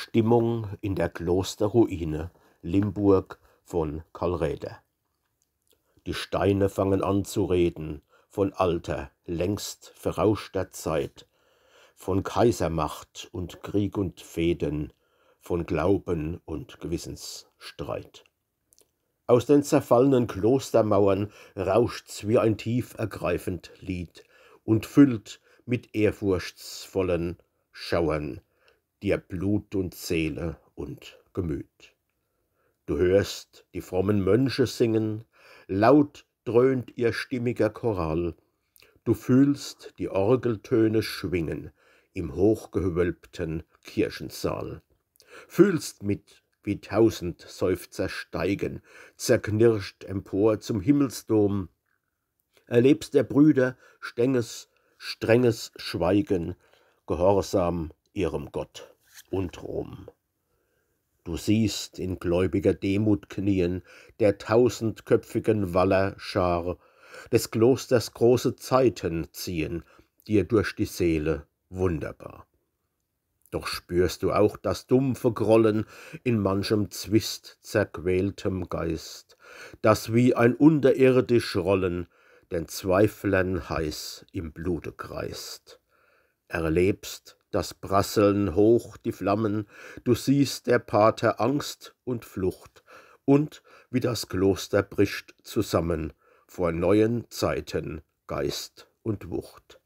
Stimmung in der Klosterruine Limburg von Karl Räder. Die Steine fangen an zu reden von alter, längst verrauschter Zeit, von Kaisermacht und Krieg und Fehden, von Glauben und Gewissensstreit. Aus den zerfallenen Klostermauern rauscht's wie ein tief ergreifend Lied und füllt mit ehrfurchtsvollen Schauern dir Blut und Seele und Gemüt. Du hörst die frommen Mönche singen, laut dröhnt ihr stimmiger Choral, du fühlst die Orgeltöne schwingen im hochgewölbten Kirchensaal, fühlst mit, wie tausend Seufzer steigen, zerknirscht empor zum Himmelsdom, erlebst der Brüder strenges Schweigen, gehorsam ihrem Gott und Rom. Du siehst in gläubiger Demut knien der tausendköpfigen Wallerschar des Klosters große Zeiten ziehen dir durch die Seele wunderbar. Doch spürst du auch das dumpfe Grollen in manchem Zwist zerquältem Geist, das wie ein unterirdisch Rollen den Zweiflern heiß im Blute kreist. Erlebst das Prasseln hoch die Flammen, du siehst der Pater Angst und Flucht, und wie das Kloster bricht zusammen vor neuen Zeiten Geist und Wucht.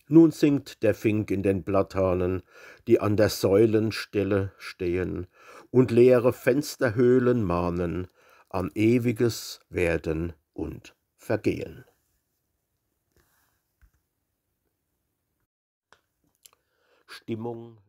Nun singt der Fink in den Platanen, die an der Säulenstelle stehen, und leere Fensterhöhlen mahnen an ewiges Werden und Vergehen. Stimmung